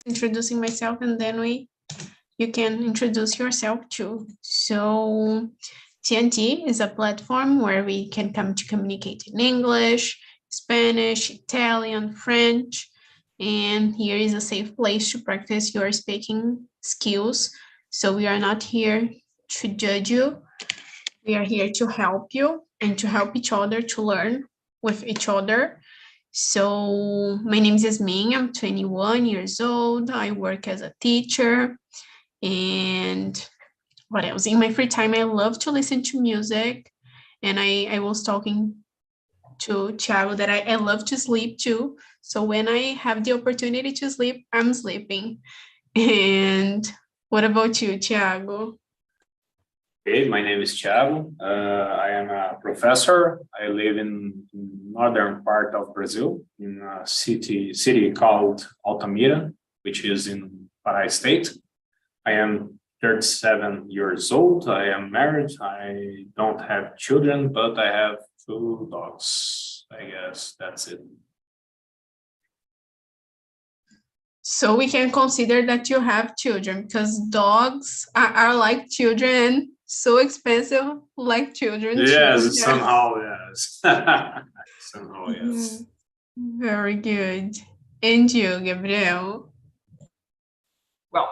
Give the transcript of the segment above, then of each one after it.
introducing myself, and then you can introduce yourself too. So TNT is a platform where we can come to communicate in English, Spanish, Italian, French, and here is a safe place to practice your speaking skills. So we are not here to judge you. We are here to help you and to help each other to learn with each other. So my name is Yasmin. I'm 21 years old. I work as a teacher. And what else? In my free time, I love to listen to music. And I was talking to Thiago that I love to sleep too. So when I have the opportunity to sleep, I'm sleeping. And what about you, Thiago? Hey, my name is Thiago. I am a professor. I live in northern part of Brazil, in a city called Altamira, which is in Pará State. I am 37 years old. I am married. I don't have children, but I have 2 dogs. I guess that's it. So we can consider that you have children because dogs are like children, so expensive like children. Yes, somehow, yes. Somehow, yes. Very good. And you, Gabriel? Well,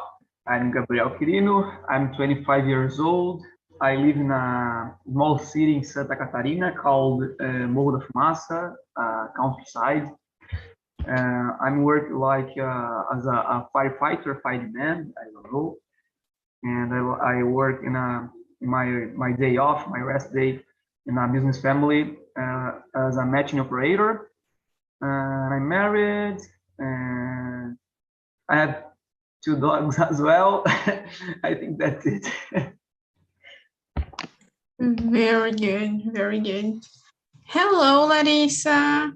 I'm Gabriel Quirino. I'm 25 years old. I live in a small city in Santa Catarina called Morro da Fumaça, countryside. I'm working like as a firefighter, fireman, I don't know. And I work in my day off, my rest day, in a business family as a matching operator. I'm married, and I have 2 dogs as well. I think that's it. Very good, very good. Hello, Larissa.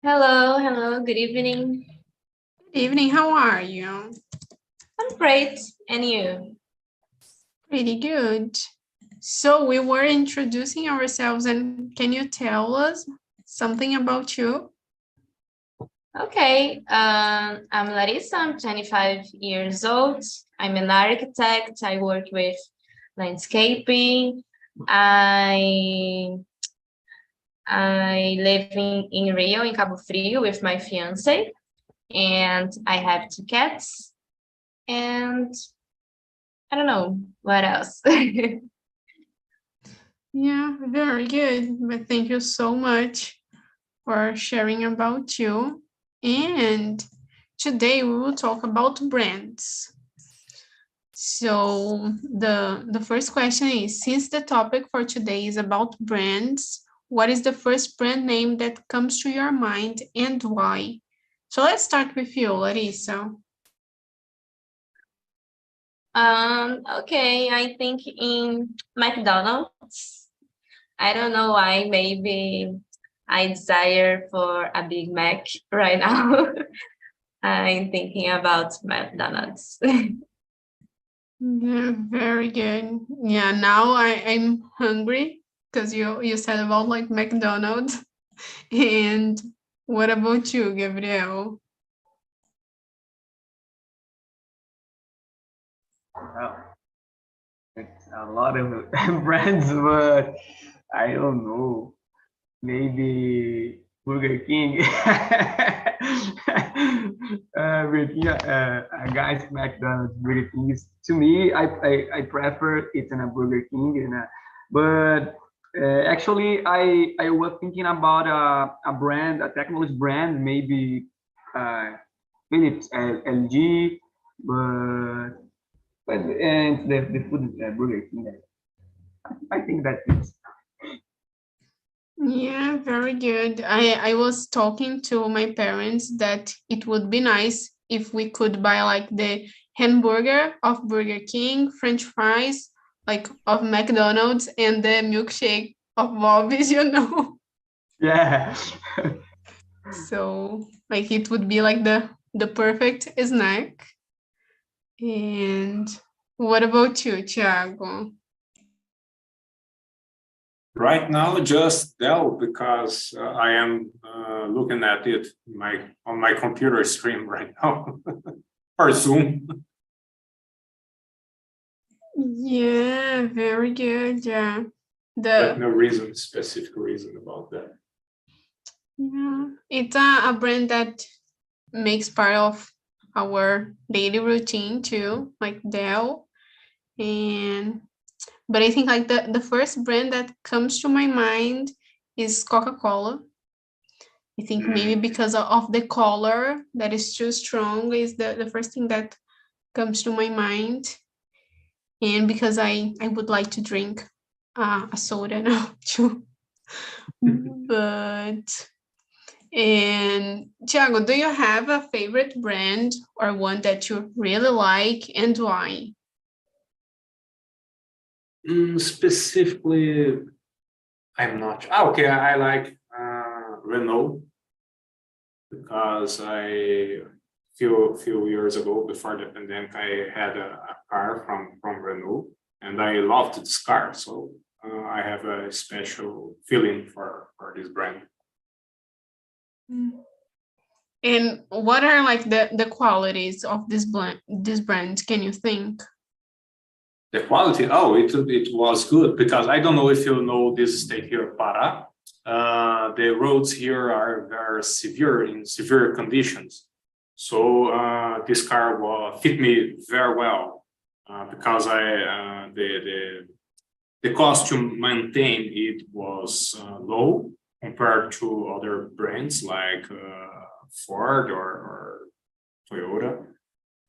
Hello, good evening. Good evening, how are you? I'm great, and you? Pretty good. So we were introducing ourselves, and can you tell us something about you? Okay, I'm Larissa, I'm 25 years old. I'm an architect, I work with landscaping. I live in Rio, in Cabo Frio, with my fiance, and I have 2 cats, and I don't know what else. Yeah, very good. But thank you so much for sharing about you. And today we will talk about brands. So the first question is, since the topic for today is about brands, what is the first brand name that comes to your mind and why? So let's start with you, Larissa. Okay, I think in McDonald's. I don't know why, maybe I desire for a Big Mac right now. I'm thinking about McDonald's. Yeah, very good. Yeah, now I'm hungry because you said about like McDonald's. And what about you, Gabriel? Well, it's a lot of brands, but I don't know. Maybe Burger King. Burger King, guys, McDonald's, Burger King is, to me, I prefer it in a Burger King, but actually I was thinking about a brand, a technology brand, maybe Philips, LG, but and the food Burger King. I think that is. Yeah, very good. I was talking to my parents that it would be nice if we could buy like the hamburger of Burger King, French fries like of McDonald's, and the milkshake of Bobby's, you know. Yeah. So like it would be like the perfect snack. And what about you, Thiago? Right now, just Dell, because I am looking at it on my computer screen right now, or Zoom. Yeah, very good. Yeah. But no specific reason about that. Yeah, it's a brand that makes part of our daily routine too, like Dell. But I think like the first brand that comes to my mind is Coca-Cola. I think maybe because of the color that is too strong is the first thing that comes to my mind. And because I would like to drink a soda now too. But, and Thiago, do you have a favorite brand or one that you really like and why? Specifically, I'm not. Okay, I like Renault because few years ago, before the pandemic, I had a car from Renault, and I loved this car. So I have a special feeling for this brand. And what are like the qualities of this brand? Can you think? The quality, it was good because I don't know if you know this state here, Pará. The roads here are very severe conditions. So this car fit me very well because the cost to maintain it was low compared to other brands like Ford or Toyota.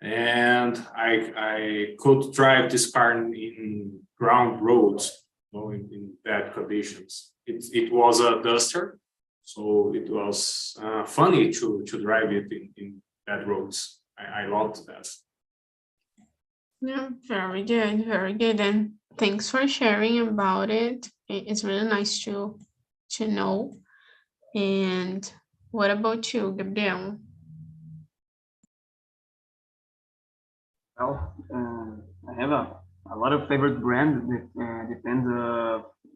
And I could drive this car in ground roads, in bad conditions. It was a Duster, so it was funny to drive it in bad roads. I loved that. Yeah, very good, very good. And thanks for sharing about it. It's really nice to know. And what about you, Gabriel? Well, I have a lot of favorite brands. That depends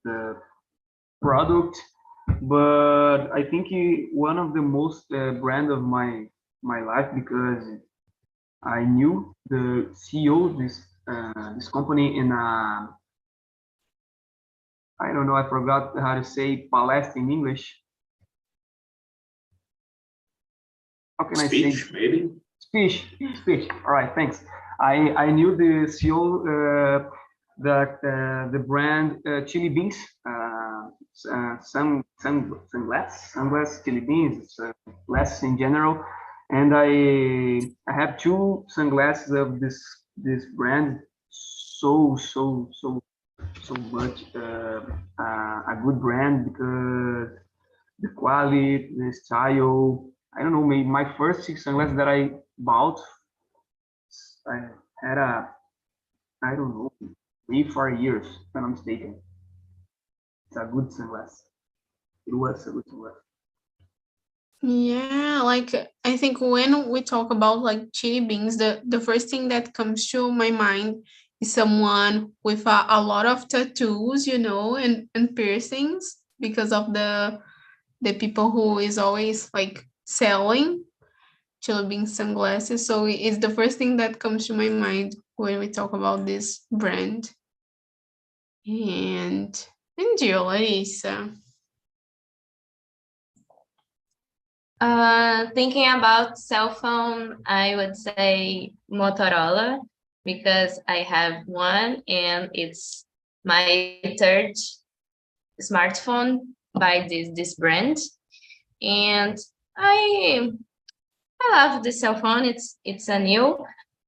the product, but I think one of the most brand of my life because I knew the CEO of this company in I don't know, I forgot how to say palestra in English. How can Speech, I say? maybe? Speech. All right, thanks. I knew the CEO that the brand chili beans, sunglass chili beans, glasses in general, and I have two sunglasses of this brand. So much a good brand because the quality, the style. I don't know, maybe my first six sunglasses that I bought, I had I don't know, 3-4 years, if I'm not mistaken. It's a good sunglass. It was a good sunglass. Yeah, like I think when we talk about like chili beans, the first thing that comes to my mind is someone with a lot of tattoos, and piercings because of the people who is always like selling chili bean sunglasses. So it's the first thing that comes to my mind when we talk about this brand. And you, Larissa. Thinking about cell phone, I would say Motorola because I have one and it's my third smartphone by this brand, and I love the cell phone. It's a new,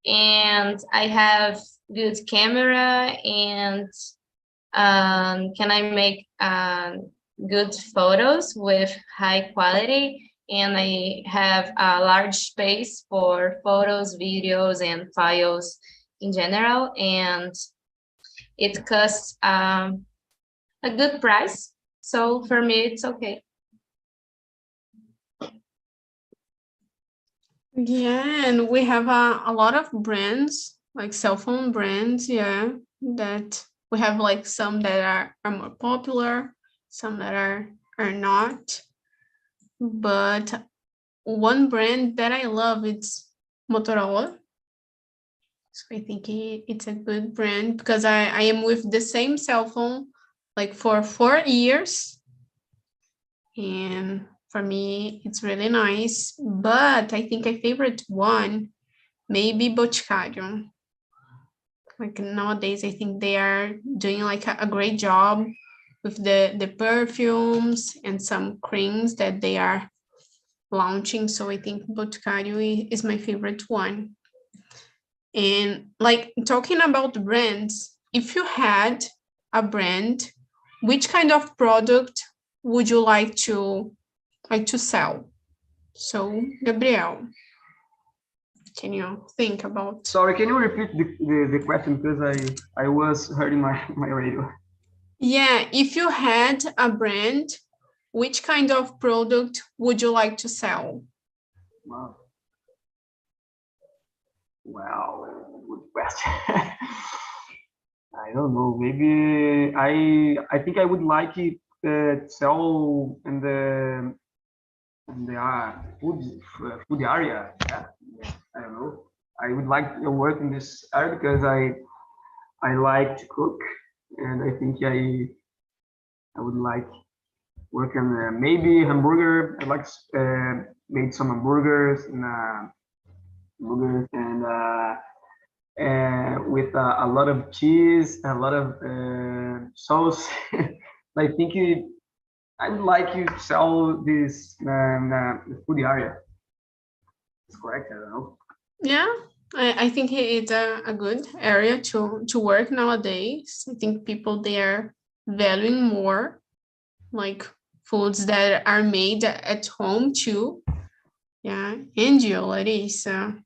and I have good camera and can I make good photos with high quality. And I have a large space for photos, videos, and files in general. And it costs a good price. So for me, it's okay. Yeah, and we have a lot of brands, like cell phone brands, yeah, that we have like some that are more popular some that are not. But one brand that I love, it's Motorola. So I think it's a good brand because I am with the same cell phone like for 4 years. And for me, it's really nice. But I think a favorite one, maybe Boticário. Like nowadays, I think they are doing like a great job with the perfumes and some creams that they are launching. So I think Boticário is my favorite one. And like talking about brands, if you had a brand, which kind of product would you like to sell? So Gabriel, can you think about? Sorry, can you repeat the question because I was hurting my radio. Yeah, if you had a brand, which kind of product would you like to sell? Wow. Wow, good question. I don't know. Maybe I think I would like it sell in the food area. Yeah, I don't know. I would like to work in this area because I like to cook, and I think I would like work on maybe hamburger. I like made some hamburgers and with a lot of cheese, a lot of sauce. I think I would like you to sell this the food area. It's correct. I don't know. Yeah, I think it's a good area to work nowadays. I think people they are valuing more like foods that are made at home too. Yeah, and you, Larissa.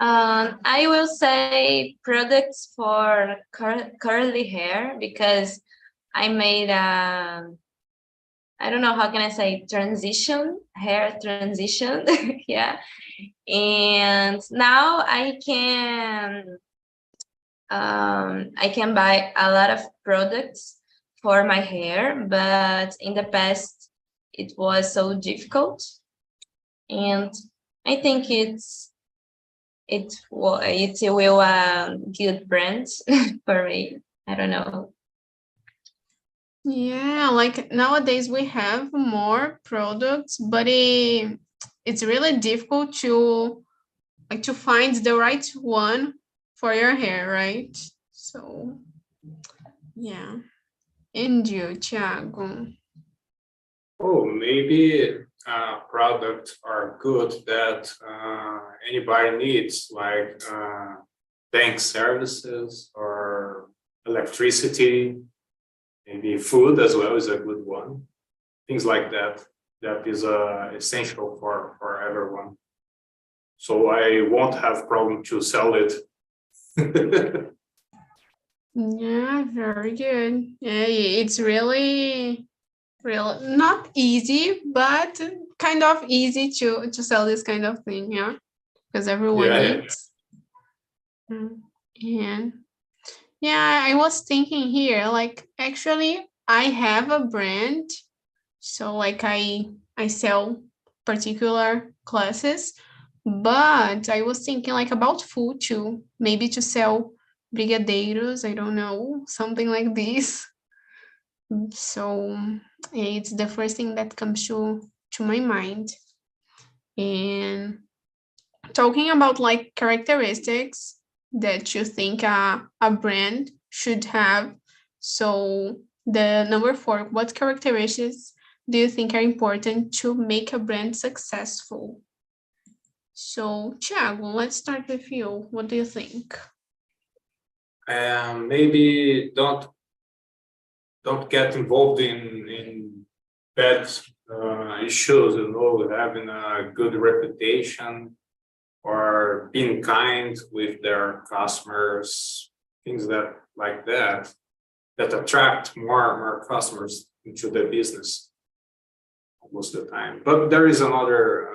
I will say products for curly hair because I made I don't know how can I say hair transition. Yeah. And now I can buy a lot of products for my hair, but in the past it was so difficult. And I think it will good brand for me. I don't know. Yeah, like nowadays we have more products, but it's really difficult to find the right one for your hair, right? So yeah. And you, Thiago? Oh, maybe products are good that anybody needs, like bank services or electricity. Maybe food as well is a good one. Things like that. That is essential for everyone. So I won't have problem to sell it. Yeah, very good. Yeah, it's really not easy, but kind of easy to sell this kind of thing, yeah, because everyone needs. And yeah, I was thinking here, like actually I have a brand, so like I sell particular classes, but I was thinking like about food too, maybe to sell brigadeiros, I don't know, something like this. So it's the first thing that comes to my mind. And talking about like characteristics that you think a brand should have. So the number 4, what characteristics do you think are important to make a brand successful? So Thiago, let's start with you. What do you think? Maybe don't get involved in bad issues, having a good reputation or being kind with their customers, things that like that attract more customers into the business most of the time. But there is another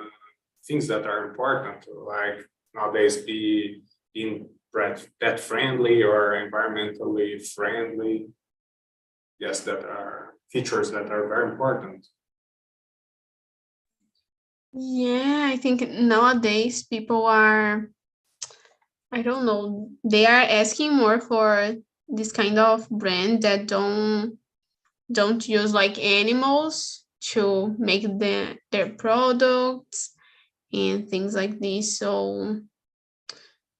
things that are important, like nowadays being pet friendly or environmentally friendly. yes, that are features that are very important. Yeah, I think nowadays people are, I don't know, they are asking more for this kind of brand that don't use like animals to make their products and things like this. So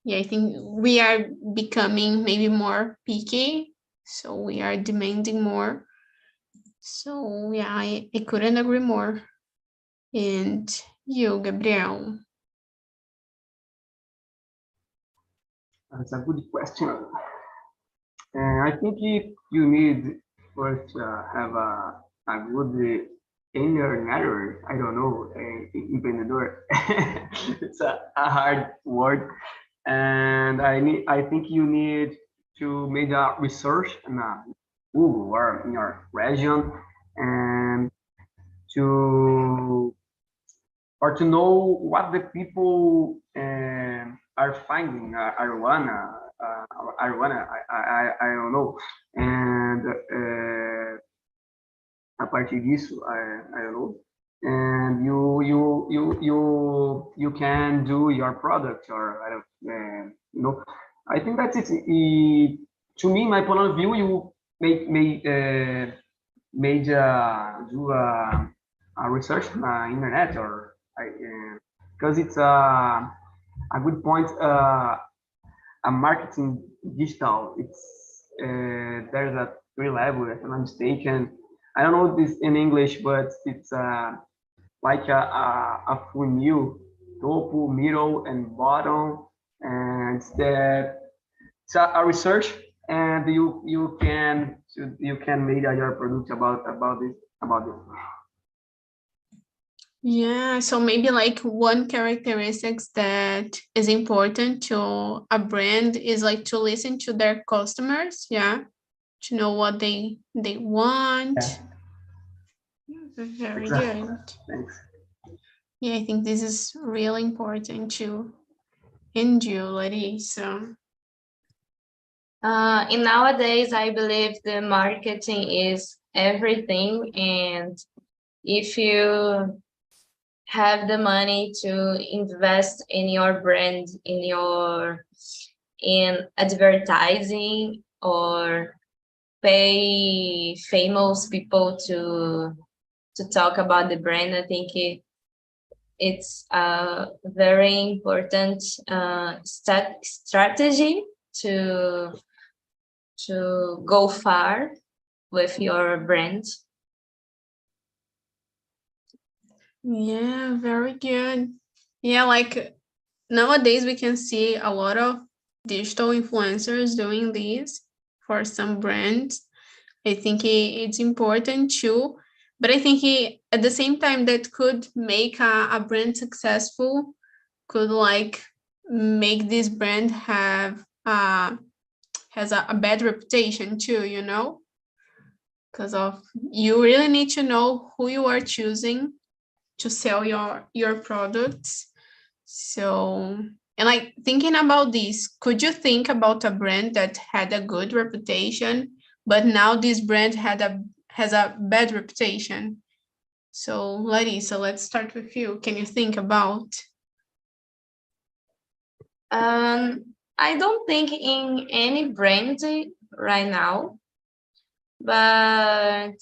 yeah, I think we are becoming maybe more picky. So we are demanding more. So yeah, I couldn't agree more. And you, Gabriel? That's a good question. I think if you need first have a good internet, I don't know, empreendedor. It's a hard word, and I think you need to make a research in Google or in your region, and to or to know what the people are finding arowana, I don't know, and a partir disso, I don't know, and you can do your product, or I don't I think that's it. To me, my point of view, you made do a research on the internet, or because it's a good point. A marketing digital. It's there's a three level, if I'm not mistaken. I don't know this in English, but it's like a funnel, topo, middle, and bottom, and it's a research, and you can make your product about this. Yeah, so maybe like one characteristics that is important to a brand is like to listen to their customers, yeah, to know what they want. Very Exactly. good. Thanks. Yeah, I think this is really important too. And you, Larissa? In nowadays, I believe the marketing is everything, and if you have the money to invest in your brand, in advertising, or pay famous people to talk about the brand, I think it's a very important strategy to go far with your brand. Yeah, very good. Yeah, like nowadays we can see a lot of digital influencers doing this for some brands. I think it's important too, but I think at the same time that could make a brand successful, could like make this brand have has a bad reputation too, you know, because of you really need to know who you are choosing to sell your products. So, and like thinking about this, could you think about a brand that had a good reputation, but now this brand has a bad reputation? So, Larissa, let's start with you. Can you think about? I don't think in any brand right now, but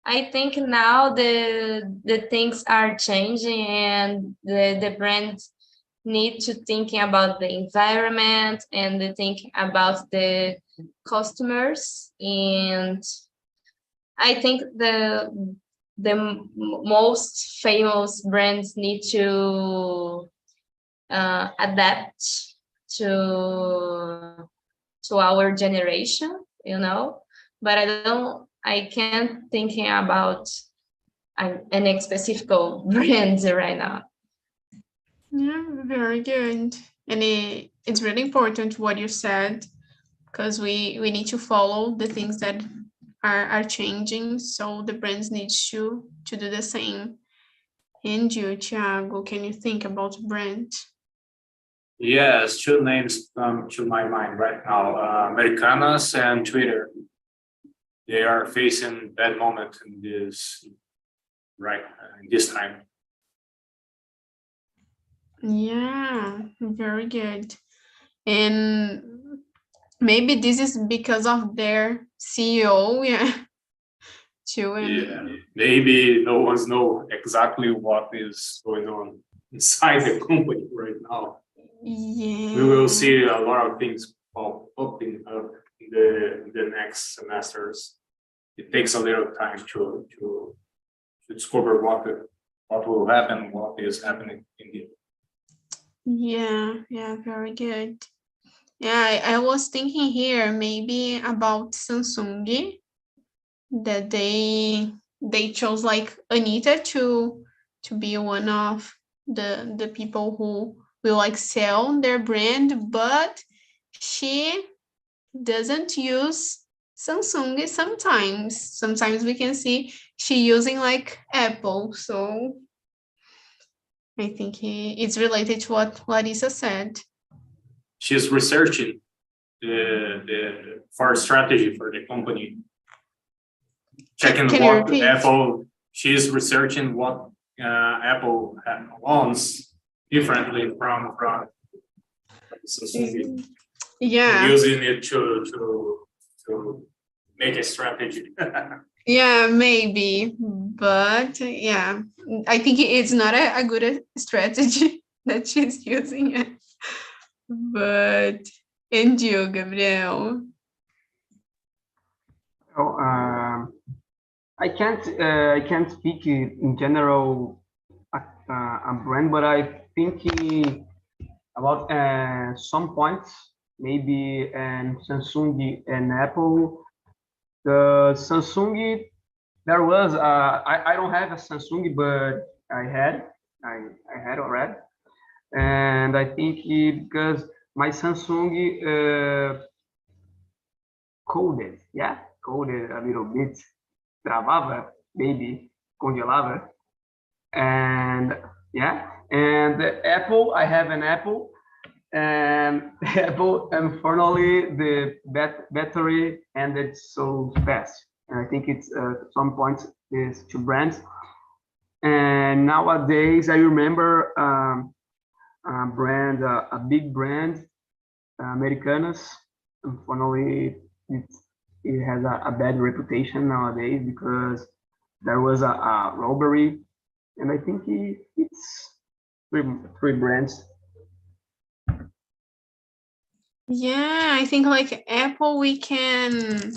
I think now the things are changing, and the brands need to thinking about the environment and the thinking about the customers. And I think the most famous brands need to adapt to our generation, you know. But I can't thinking about any specific brand right now. Yeah, very good. And it's really important what you said, because we need to follow the things that are changing. So the brands need to do the same. And you, Thiago, can you think about brand? Yes, two names come to my mind right now, Americanas and Twitter. they are facing bad moment in this in this time. Yeah, very good. And maybe this is because of their CEO, yeah, too. And Yeah, maybe no one's know exactly what is going on inside the company right now. yeah, We will see a lot of things popping up in the next semesters. It takes a little time to discover what will happen, what is happening in the. yeah, very good. Yeah, I was thinking here maybe about Samsung, that they chose like Anita to be one of the people who will like sell their brand, but she doesn't use Samsung sometimes. Sometimes we can see she using like Apple. So I think it's related to what Larissa said. She's researching the for strategy for the company. Checking Can you what repeat? Apple. She's researching what Apple wants differently from Samsung. Yeah. Using it to make a strategy. Yeah, maybe, but yeah, I think it's not a good strategy that she's using it. But and you, Gabriel? Oh, I can't speak in general a brand, but I think about some points, maybe Samsung and Apple. The Samsung, there was I don't have a Samsung, but I had already, and I think because my Samsung coded a little bit, travava, maybe congelava, and yeah, and Apple, I have an Apple, and Apple, unfortunately, the battery ended so fast. And I think it's some points is two brands. And nowadays, I remember a brand, a big brand, Americanas. Unfortunately, it has a bad reputation nowadays because there was a robbery, and I think it's three brands. Yeah, I think like Apple, we can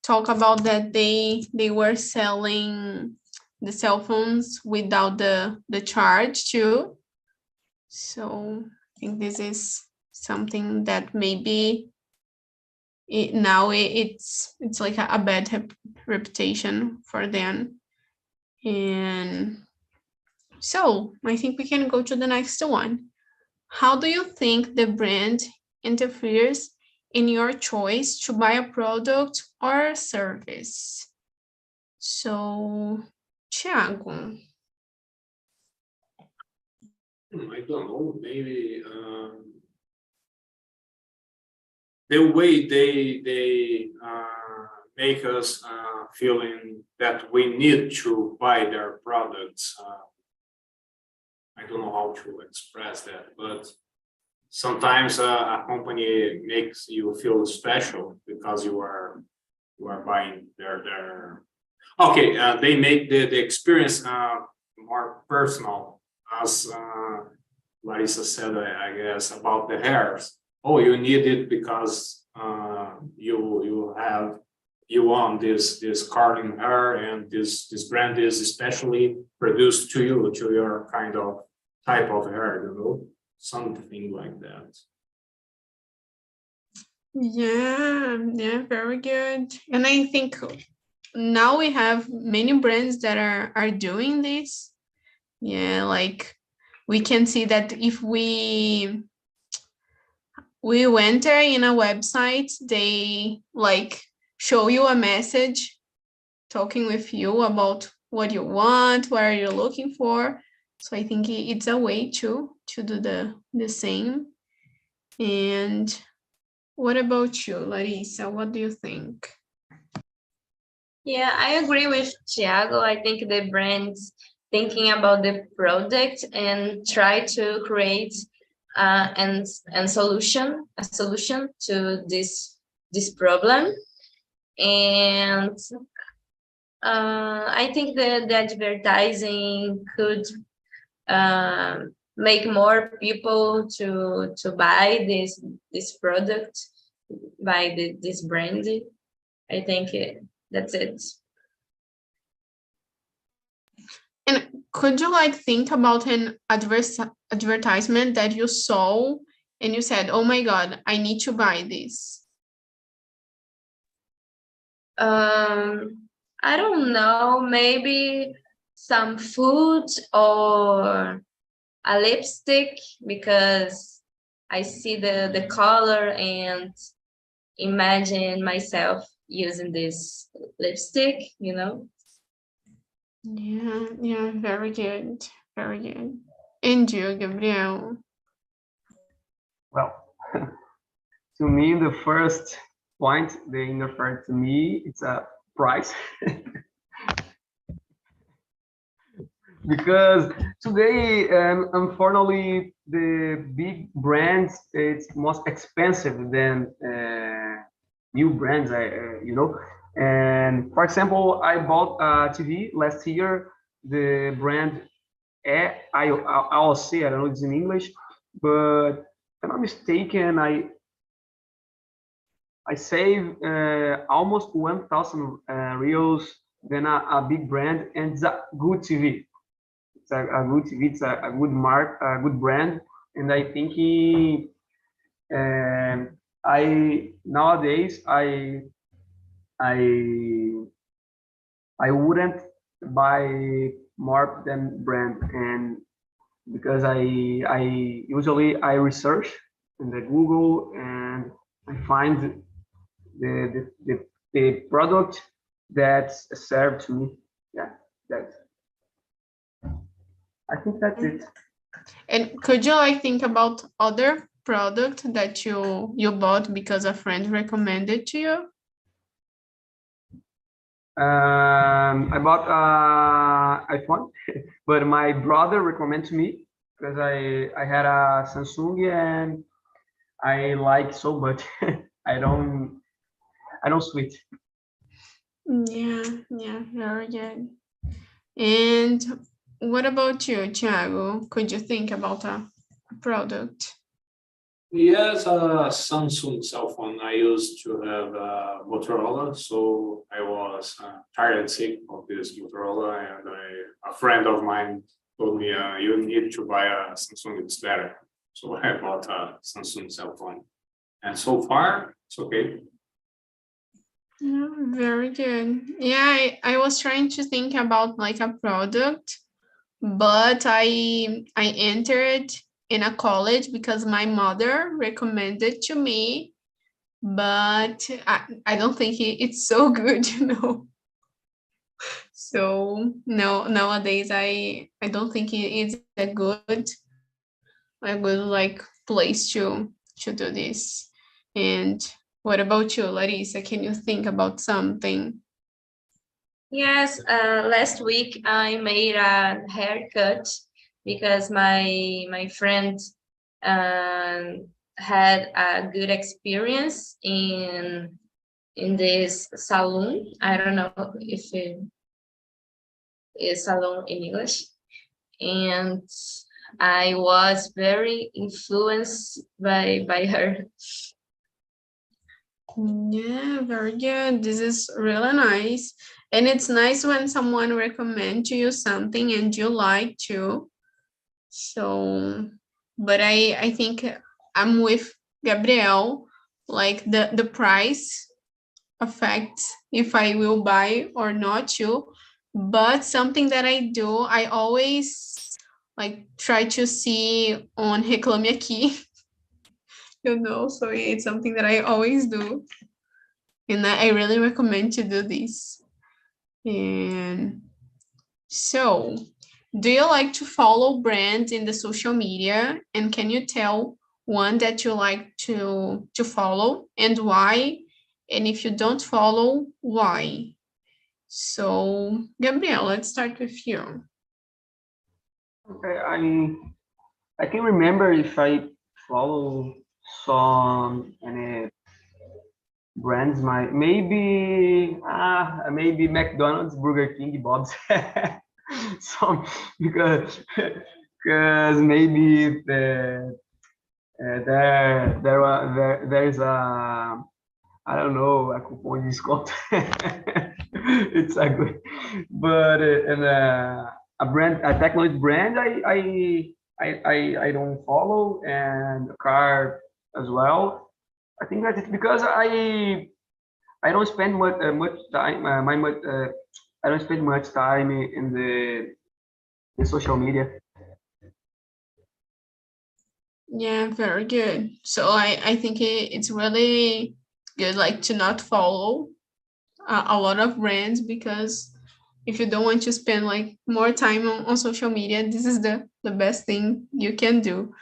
talk about that they were selling the cell phones without the charge too. So I think this is something that maybe it's like a bad reputation for them. And so I think we can go to the next one. How do you think the brand interferes in your choice to buy a product or a service? So, Thiago. I don't know. Maybe the way they make us feeling that we need to buy their products. I don't know how to express that, but sometimes a company makes you feel special because you are buying their. Okay, they make the experience more personal, as Larissa said, I guess, about the hairs. Oh, you need it because you want this curling hair, and this brand is especially produced to you, to your kind of type of hair, something like that. Yeah, very good. And I think now we have many brands that are doing this. Yeah, like we can see that if we enter in a website, they like show you a message talking with you about what you want, what are you looking for. So I think it's a way to do the same. And what about you, Larissa? What do you think? Yeah, I agree with Thiago. I think the brands thinking about the product and try to create and a solution to this problem. And I think that the advertising could make more people to buy this product, buy this brand. I think that's it. And could you like think about an advertisement that you saw and you said, oh my God, I need to buy this? I don't know, maybe some food or a lipstick, because I see the color and imagine myself using this lipstick, you know. Yeah, very good, very good. And you, Gabriel? Well, to me, the first point they refer to me, it's a price. Because today, unfortunately, the big brands, it's most expensive than new brands, you know. And for example, I bought a TV last year, the brand AOC, I don't know if it's in English, but if I'm not mistaken, I save almost 1,000 reals than a big brand, and it's a good TV. It's a good TV. It's a good mark, a good brand, and I think I nowadays I I wouldn't buy more than brand, and because I usually I research in the Google and I find the product that's served to me. Yeah, that I think that's it. And could you like think about other product that you bought because a friend recommended to you? I bought iPhone, but my brother recommended to me because I had a Samsung and I like so much. I don't switch. Yeah, very good. And what about you, Thiago? Could you think about a product? Yes, a Samsung cell phone. I used to have a Motorola, so I was tired and sick of this Motorola, and a friend of mine told me, you need to buy a Samsung, it's better. So I bought a Samsung cell phone. And so far, it's okay. Yeah, very good. Yeah, I was trying to think about like a product, but I entered in a college because my mother recommended to me, but I don't think it's so good, you know. So no, nowadays I don't think it's a good like place to do this. And what about you, Larissa? Can you think about something? Yes, last week I made a haircut because my friend had a good experience in this salon. I don't know if it is salon in English, and I was very influenced by her. Yeah, very good. This is really nice. And it's nice when someone recommends to you something and you like to. So, but I think I'm with Gabriel. Like the price affects if I will buy or not to. But something that I do, I always like try to see on Reclame Aqui, so it's something that I always do. And I really recommend to do this. And so, do you like to follow brands in the social media? And can you tell one that you like to follow and why? And if you don't follow, why? So, Gabriel, let's start with you. Okay, I can remember if I follow some any brands, maybe McDonald's, Burger King, Bob's, some because maybe there's a, I don't know, a coupon discount. It's a good, but and a technology brand I don't follow, and a car as well. I think that it's because I don't spend much time I don't spend much time in the social media. Yeah, very good. So I think it's really good, like, to not follow a lot of brands, because if you don't want to spend like more time on social media, this is the best thing you can do.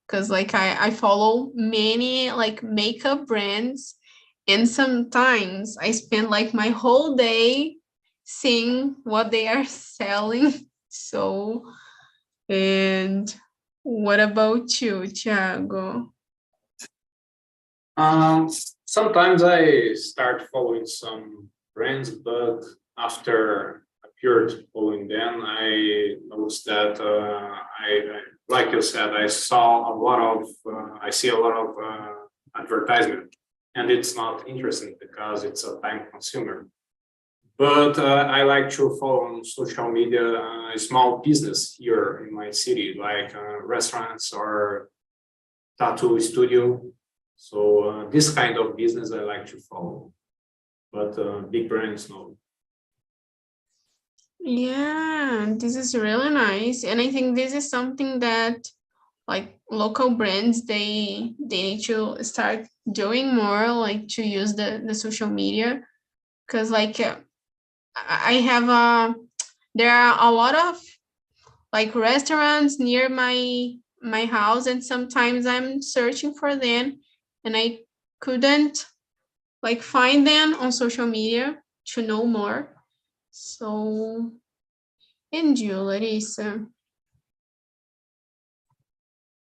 Because like I follow many like makeup brands, and sometimes I spend like my whole day seeing what they are selling. So, and what about you, Thiago? Sometimes I start following some brands, but after a period following them, I noticed that like you said, I see a lot of advertisement, and it's not interesting because it's a time consumer. But I like to follow on social media a small business here in my city, like restaurants or tattoo studio. So this kind of business I like to follow, but big brands, no. Yeah, this is really nice. And I think this is something that like local brands they need to start doing more, like to use the social media. Because like I have there are a lot of like restaurants near my house, and sometimes I'm searching for them and I couldn't like find them on social media to know more. So, and you, Larissa?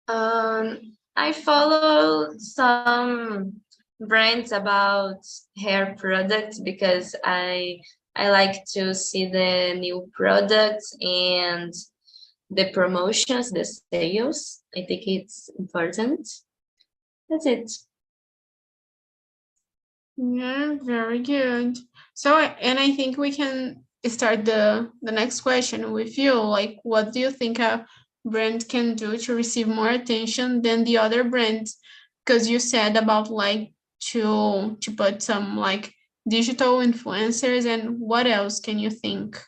I follow some brands about hair products because I like to see the new products and the promotions, the sales. I think it's important. That's it. Yeah, very good. So, and I think we can start the next question with you. Like, what do you think a brand can do to receive more attention than the other brands? Because you said about like to put some like digital influencers, and what else can you think?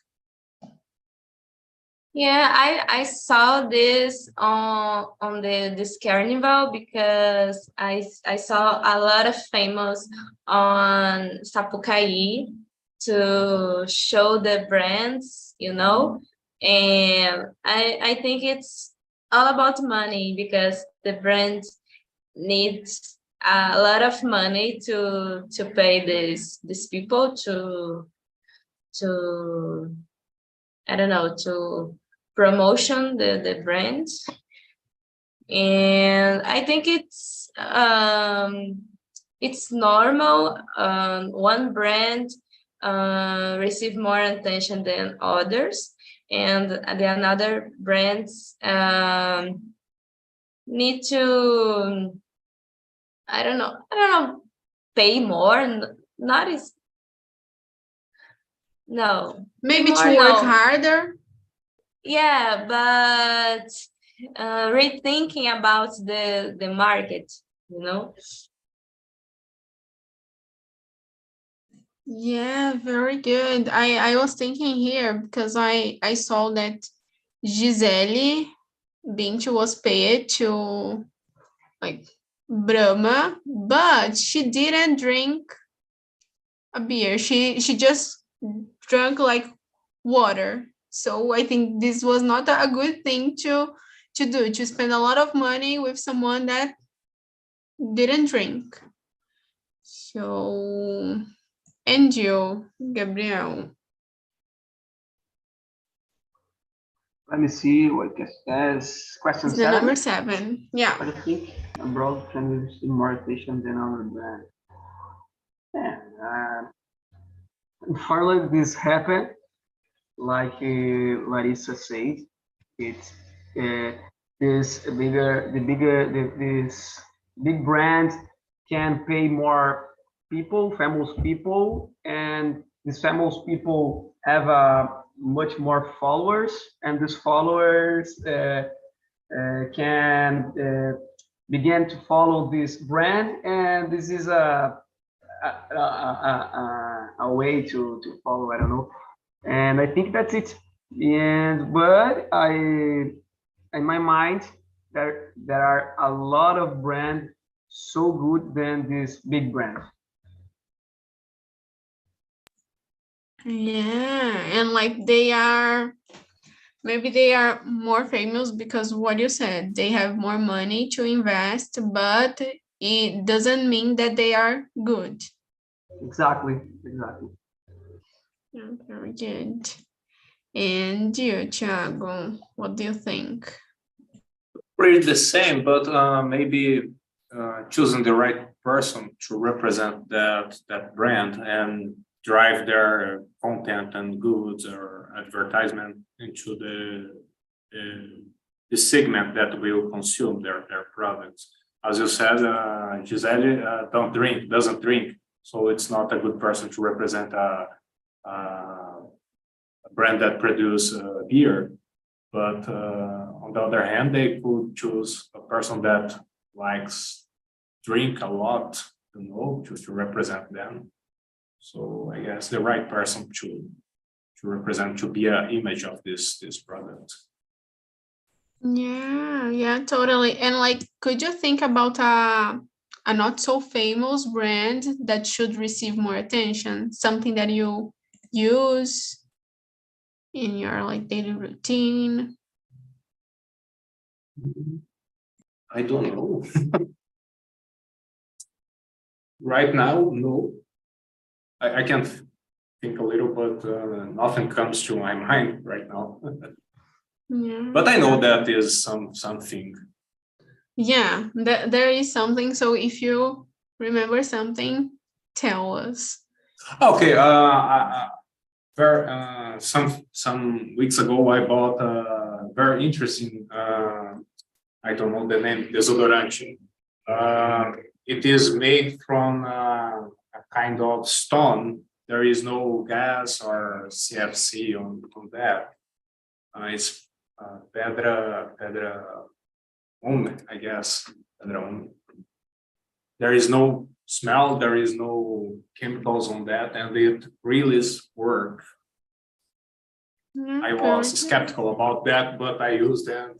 Yeah, I saw this on this carnival because I saw a lot of famous on Sapucaí to show the brands, and I think it's all about money because the brand needs a lot of money to pay these people to I don't know, to promotion the brand. And I think it's normal. One brand receive more attention than others, and the another brands need to I don't know, pay more. Not is no. Maybe more, to work no. harder. Yeah, but rethinking about the market, Yeah, very good. I was thinking here because I saw that Gisele Bündchen was paid to like Brahma, but she didn't drink a beer. She just drank like water. So I think this was not a good thing to do, to spend a lot of money with someone that didn't drink. So, and you, Gabriel? Let me see what is question It's the 7. number 7. Yeah. But I think abroad can receive more attention than our brand. Yeah, unfortunately, this happened. Like Larissa said, it's this this big brand can pay more people, famous people, and these famous people have much more followers, and these followers can begin to follow this brand, and this is a way to follow. I don't know, and I think that's it. And but in my mind, there are a lot of brands so good than this big brand. Yeah, and like maybe they are more famous because what you said, they have more money to invest, but it doesn't mean that they are good. Exactly. Yeah, very good. And you, Thiago, what do you think? Pretty the same, but maybe choosing the right person to represent that brand and drive their content and goods or advertisement into the segment that will consume their products. As you said, Gisele doesn't drink, so it's not a good person to represent a brand that produces beer. But on the other hand, they could choose a person that likes drink a lot, to represent them. So I guess the right person to represent, to be an image of this product. Yeah, totally. And like, could you think about a not so famous brand that should receive more attention? Something that you use in your like daily routine? I don't know. Right now, no. I can think a little, but nothing comes to my mind right now. Yeah. But I know that is something. Yeah, there is something. So if you remember something, tell us. Okay. Some weeks ago, I bought a very interesting. I don't know the name. Desodorante. It is made from a kind of stone. There is no gas or CFC on that. It's pedra ume, I guess. Pedra ume. There is no smell. There is no chemicals on that, and it really work. I was skeptical about that, but I used that.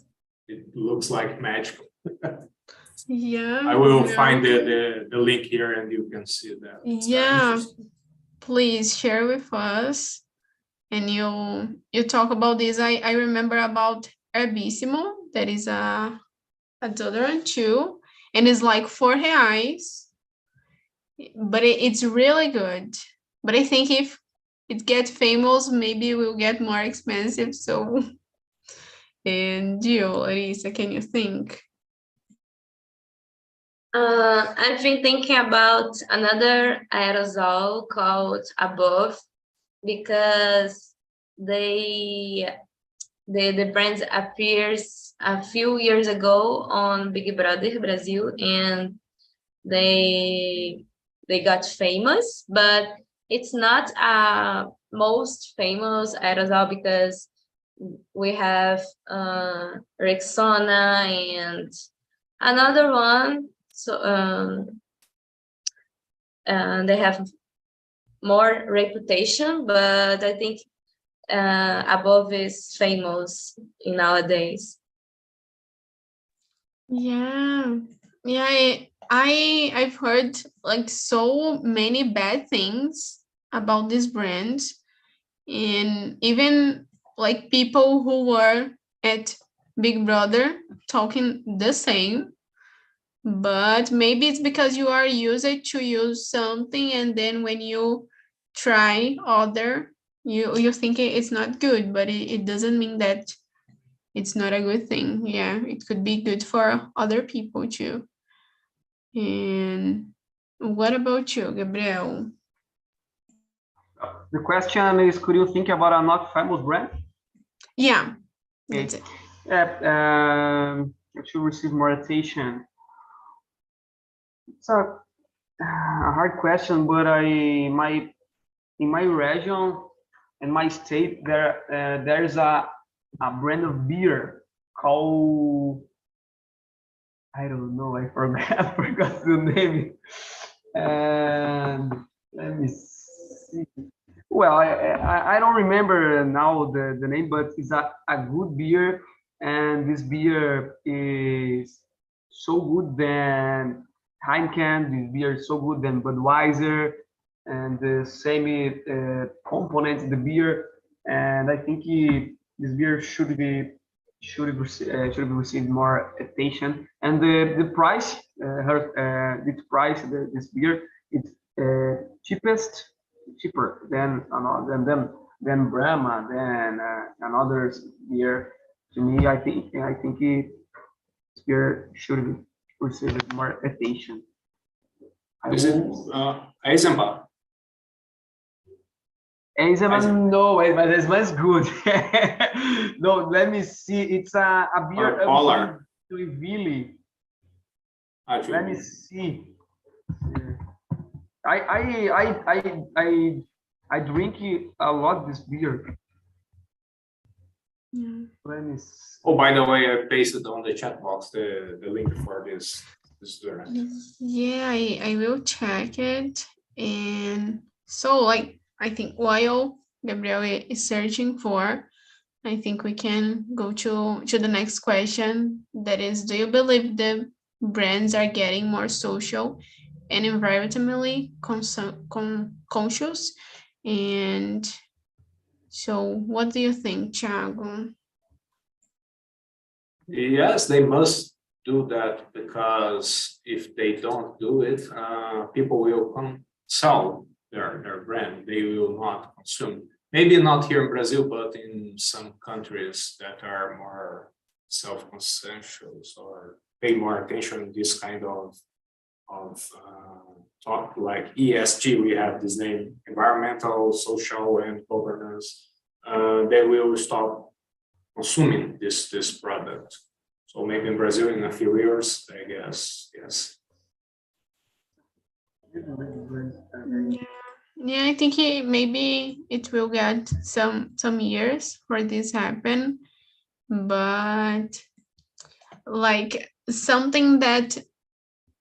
It looks like magical. Yeah. I will find the link here and you can see that. Yeah, please share with us. And you talk about this. I remember about Herbissimo, that is a deodorant too, and it's like R$4, but it's really good. But I think if it gets famous, maybe it will get more expensive. So, and you, Larissa, can you think? I've been thinking about another aerosol called Above, because the brand appears a few years ago on Big Brother Brazil, and they got famous, but it's not a most famous aerosol because we have Rexona and another one. So they have more reputation, but I think Above is famous in nowadays. Yeah, I've heard like so many bad things about this brand, and even like people who were at Big Brother talking the same. But maybe it's because you are used to use something, and then when you try other, you think it's not good, but it doesn't mean that it's not a good thing. Yeah, it could be good for other people too. And what about you, Gabriel? The question is, could you think about a not famous brand? Yeah, Okay. that's it. Yeah, it should receive more attention. It's a hard question, but in my region, in my state, there's a brand of beer called, I don't know, I forgot, I forgot the name. And let me see. Well, I don't remember now the name, but it's a good beer, and this beer is so good than Heineken. This beer is so good than Budweiser, and the same components the beer. And I think this beer should be received more attention. And the price, this beer, it's cheaper than Brahma, than another beer. To me, I think this beer should receive more attention. Is it Eisenbach? Eisenbach, no, but it's good. No, let me see. It's a beer of Polar. Joinville. Let me see. I drink a lot this beer. Yeah. Let me see. Oh, by the way, I pasted on the chat box the link for this brand. Yeah, I will check it. And so, like, I think while Gabriel is searching for, I think we can go to the next question. That is, do you believe the brands are getting more social and environmentally conscious? And so, what do you think, Thiago? Yes, they must do that, because if they don't do it, people will sell their brand. They will not consume. Maybe not here in Brazil, but in some countries that are more self-conscious or pay more attention to this kind of talk, like ESG. We have this name: environmental, social, and governance. They will stop consuming this product. So maybe in Brazil in a few years, I guess, yes. Yeah, I think maybe it will get some years for this happen, but like something that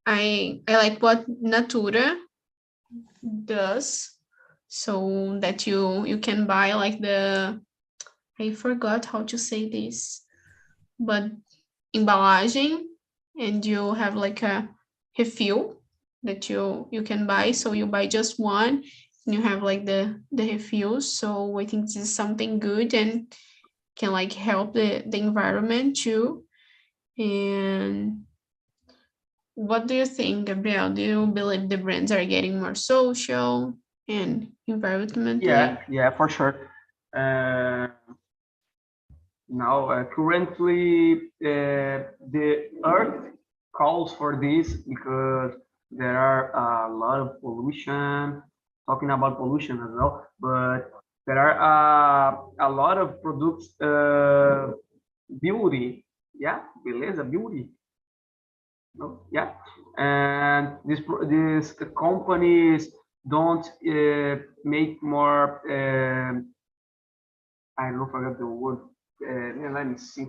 I like what Natura does, so that you can buy like I forgot how to say this, but embalagem, and you have like a refill that you can buy. So you buy just one, and you have like the refills. So I think this is something good and can like help the environment too. And what do you think, Gabriel? Do you believe the brands are getting more social and environmentally? Yeah, for sure. Now, currently, the Earth calls for this because there are a lot of pollution. Talking about pollution as well, but there are a lot of products, beauty, yeah, beleza, beauty. No, yeah, and these companies don't make more. I don't forget the word. Let me see.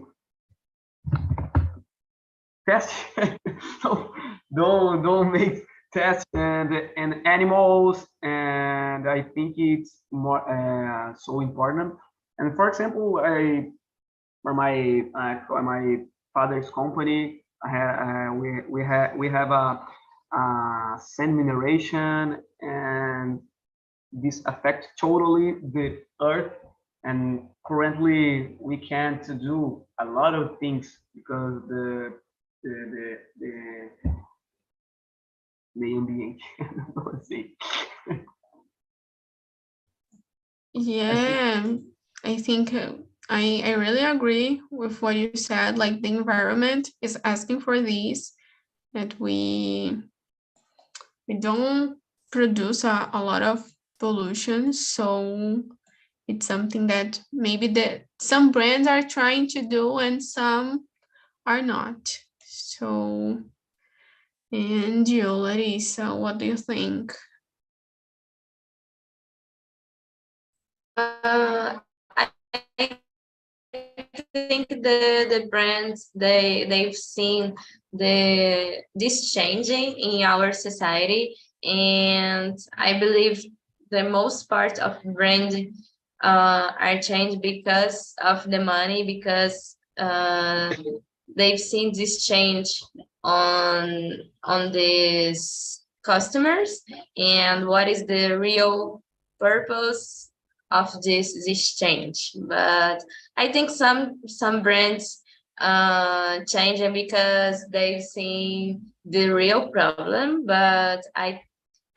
Test. don't make tests and animals, and I think it's more so important. And for example, for my father's company, we have a sand mineration, and this affects totally the earth. And currently, we can't do a lot of things because the ambiente. Let's see. Yeah, I think I really agree with what you said, like the environment is asking for this, that we don't produce a lot of pollution. So it's something that maybe some brands are trying to do and some are not. So, and you, Larissa, what do you think? I think the brands they've seen this changing in our society, and I believe the most part of brand are changed because of the money, because they've seen this change on these customers, and what is the real purpose of this change. But I think some brands changing because they've seen the real problem, but I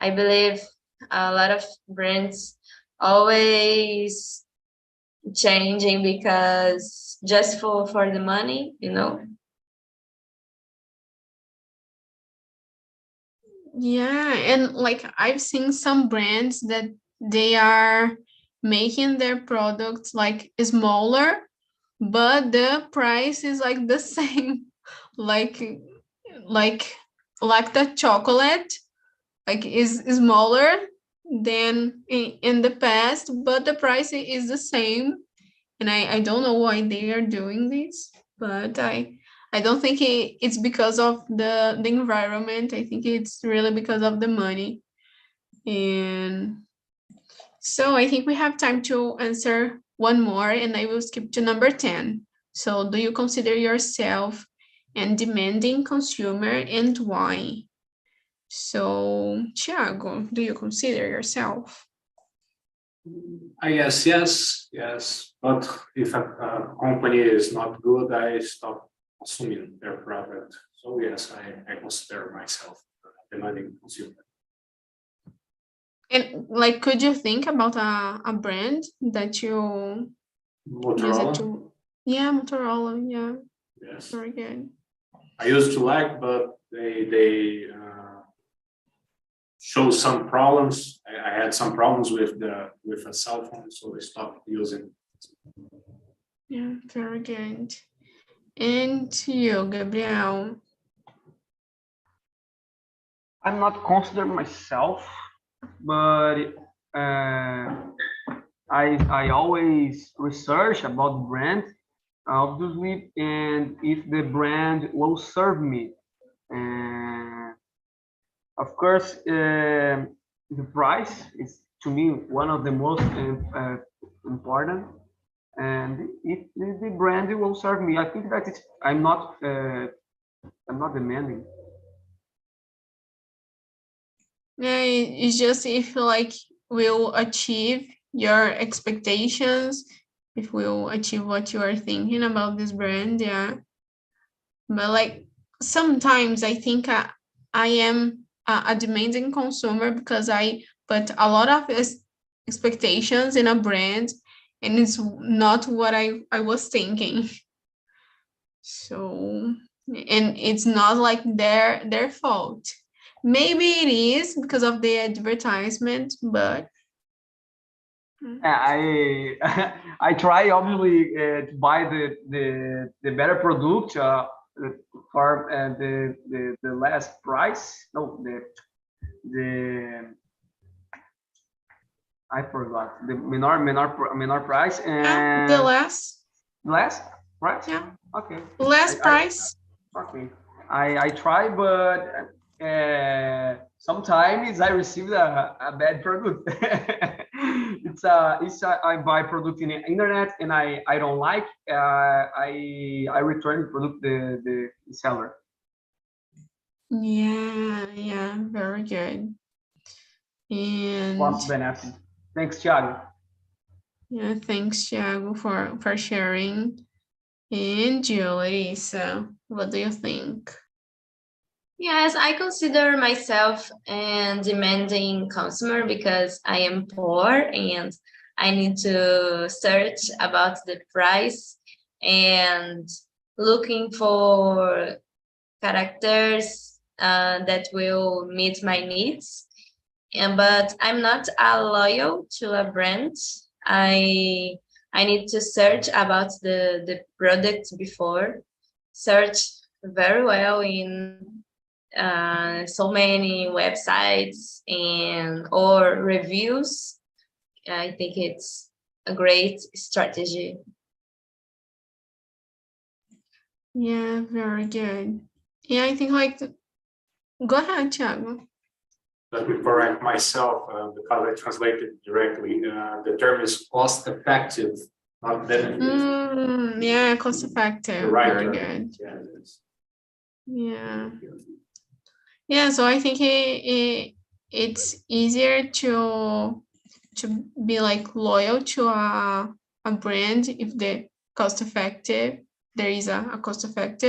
believe a lot of brands always changing because just for the money, you know. Yeah, and like I've seen some brands that they are making their products like smaller, but the price is like the same. like like the chocolate like is smaller than in the past, but the price is the same. And I don't know why they are doing this, but I don't think it's because of the environment. I think it's really because of the money. And so I think we have time to answer one more, and I will skip to number 10. So do you consider yourself a demanding consumer, and why? So, Thiago, do you consider yourself? I guess yes. But if a company is not good, I stop consuming their product. So yes, I consider myself a demanding consumer. And like, could you think about a brand that you use it Motorola, to? Yeah, Motorola. Yeah, yes. very good. I used to like, but they show some problems. I had some problems with a cell phone, so I stopped using. Yeah, very good. And you, Gabriel? I'm not considering myself, but I always research about the brand, obviously, and if the brand will serve me. And of course, the price is to me one of the most important. And if the brand will serve me, I think that I'm not demanding. Yeah, it's just if like will achieve your expectations, if we'll achieve what you are thinking about this brand, yeah. But like sometimes I think I am a demanding consumer because I put a lot of expectations in a brand, and it's not what I was thinking. So, and it's not like their fault. Maybe it is because of the advertisement, but I I try obviously to buy the better product for the last price. No, the I forgot the menor price and the last price. yeah Okay. last price. Okay. I try, but sometimes I received a bad product. it's I buy product in the internet and I don't like. I return the product the seller. Yeah, very good. And What's benefit? Thanks, Thiago. yeah, thanks, Thiago, for sharing. And you, Larissa, what do you think? Yes, I consider myself a demanding consumer because I am poor and I need to search about the price and looking for characters that will meet my needs. But I'm not loyal to a brand. I need to search about the product before, search very well in so many websites or reviews. I think it's a great strategy. Yeah, very good. Yeah, I think go ahead, Thiago. Let me correct myself because I translated directly. The term is cost effective, not benefit. Yeah, cost effective. The right very term. good. Yeah, it is. Yeah. Yeah, so I think it's easier to be like loyal to a brand if the cost effective, there is a cost effective